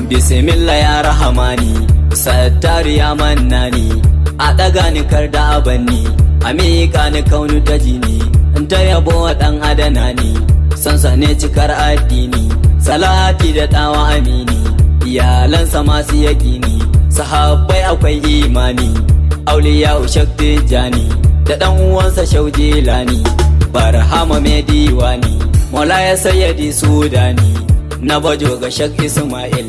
bismillah ya rahamani, sattar ya mannani, a ɗaga ni kar da abanni, a miƙa ni kaunu ta jini, ta yabo wa ɗan adana ni, sansa ne cikar addini, salati da ɗawa amini, iyalansa masu yaƙini, sahabbai akwai imani, auliya shakti jani, da ɗan uwansa shaujilani, barhama mai diwani, mola ya sayyadi sudani, na bajo ga shak ismail,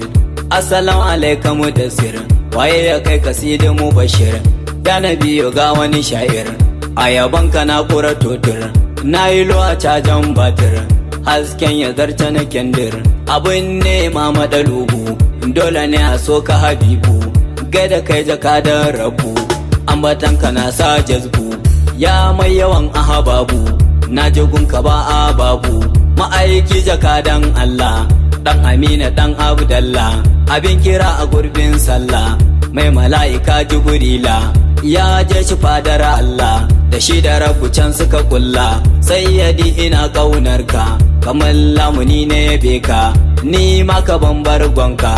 assalamu alaikum mudassir, waye ya kai kasidin mubashir, ya nabiyo ga wani sha'ir, a yabanka na kura totur, na yi lo a cajan batir, hasken ya zarta na kendir, abin nema madalubu, dole ne a so ka habibu, gaida kai jakadan rabu, ambatanka na sa jazbu, ya mai yawan ahababu, na jigunka ba a babu, ma'aiki jakadan Allah, dan Amina dan Abdallah, abin kira a gurbin sallah, mai mala'ika Jibrila, ya je shi fadar Allah, da shi da rabu can suka kulla, sayyadi ina ƙaunarka, kamar lamuni ne beka, ni maka bambar gwanka,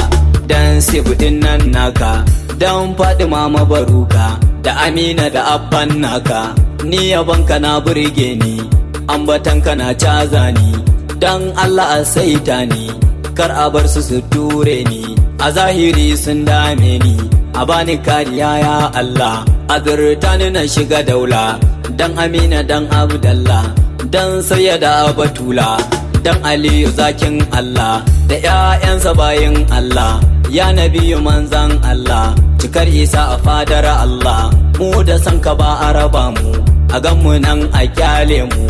dan sibudin nan naka, dan Fadima mabaruka, da Amina da abban naka, ni yabanka na burge ni, ambatanka na caza ni, dan Allah a saita ni, kar a bar su ture ni, a zahiri sun dame ni, a bani kariya ya Allah, azurta ni na shiga daula, dan Amina dan Abdallah, dan sayyada Batula, dan Aliyu zakin Allah, da 'ya'yansa bayin Allah, ya nabiyu manzan Allah, cikar Isa a fadar Allah, mu da san ka ba a raba mu, a gan mu nan a kyale mu,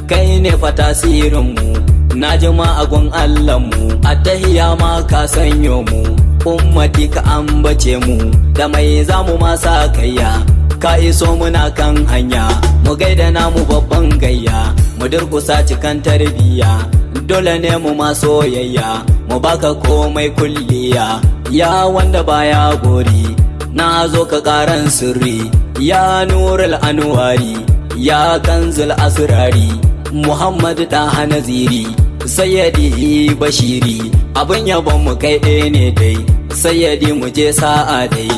kai ne fa tasirin mu, na jima agun Allah mu, a tahiya ma ka sanyo mu, ummati ka ambace mu, da mai zamu masa kayya, ka iso muna kan hanya, mu gaida namu babban gayya, mu durkusa cikan tarbiyya, dole ne mu ma soyayya, mu baka komai kulliya, ya wanda baya gori, na zo ka karan sirri, ya nurul anwari, ya kanzul asrari, Muhammad da Naziri, sayyadi bashiri, abin yabon mu kai ɗaya ne dai, sayyadi mu je sa'a dai,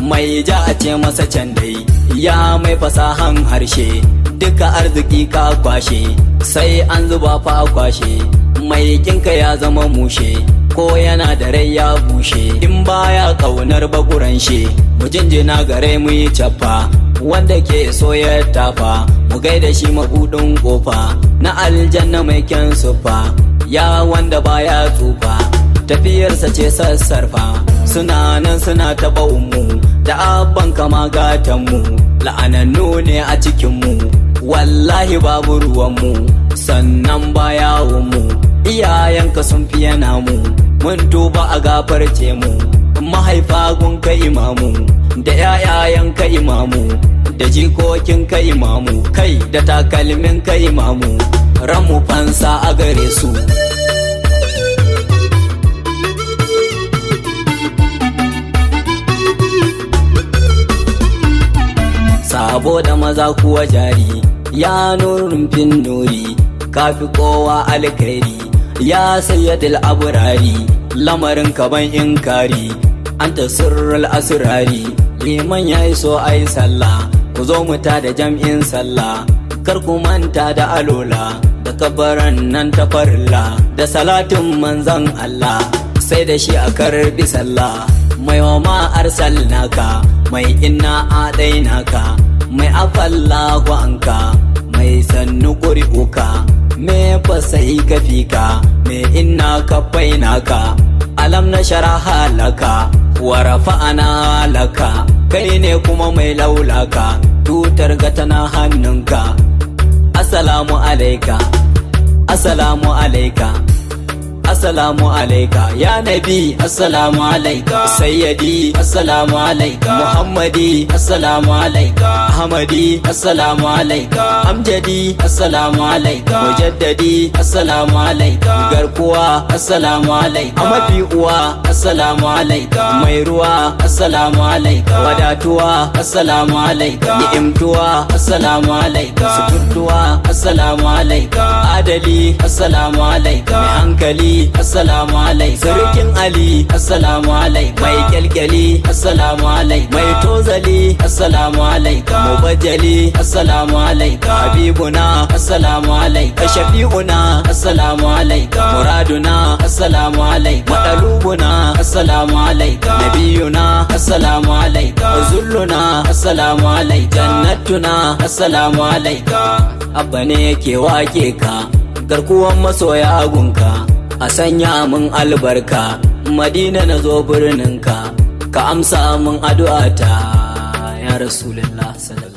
mai ja a ce masa can dai, ya mai fasahan harshe, duka arziki ka kwashe, sai an zuba fa kwashe, mai kinka ya zama mushe, ko yana da rai ya bushe, in baya kaunar bakuran she, mu jinjina gare mu yi cappa, wanda ke so ya tafa, mu gaida shi mabudin kofa, na aljanna mai kyan sufa, ya wanda baya tsufa, tafiyarsa ce sassarfa, suna nan suna taɓa mu, da abban kama gatanmu, la'anannu ne a cikinmu, wallahi babu ruwanmu, sannan baya mu, iyayenka sun fiye namu, mun tuba a gafarce mu, mahaifa gun ka imamu, da 'ya'yayen ka imamu, da jikokin ka imamu, kai da takalmin ka imamu, ramu fansa a gare su. Sabo da maza kuwa jari, ya nurin fin nuri, kafi kowa alkhairi, ya sayyadil aburari, lamarin kaban inkari, anta sirrul asrari, liman ya iso ai sallah, ku zo mu ta da jam'in sallah, kar ku manta da alola, da kabaran nan ta farilla, da salatin manzan Allah, sai da shi a karbi sallah, mai wa ma arsalnaka, mai inna adainaka, mai afalla gwanka, mai sannu ƙuri'uka, me fasai kafika, me inna kafainaka, alam na sharaha laka, wa rafa'ana laka, kai ne kuma mai laulaka, tutar ga tana hannunka, assalamu alaika, assalamu alaika, assalamu alaika, ya nabi, assalamu alaika, sayyidi, assalamu alaika, muhammadi, assalamu alaika, ahmadi, assalamu alaika, amjadi, assalamu alaika, mujaddadi, assalamu alaika, garkuwa, assalamu alaika, amafi uwa, assalamu alaika, mai ruwa, assalamu alaika, wadatuwa, assalamu alaika, ni'imtuwa, assalamu alaika, suturtuwa, assalamu alaika, adali, assalamu alaika, mai hankali, assalamu alaikum. Sarkin Ali, assalamu alaikum. Mai kyalkyali, assalamu alaikum. Mai tozali, assalamu alaikum. Mubajjali, assalamu alaikum. Habibuna, assalamu alaikum. Shafi'una, assalamu alaikum. Muraduna, assalamu alaikum. Madalubuna, assalamu alaikum. Nabiyuna, assalamu alaikum. Zulluna, assalamu alaikum. Jannatuna, assalamu alaikum. Abba ne yake wake ka, garkuwan masoya gunka, a sanya mun albarka, Madina na zo birninka, ka amsa mun addu'ata ya Rasulullah sallallahu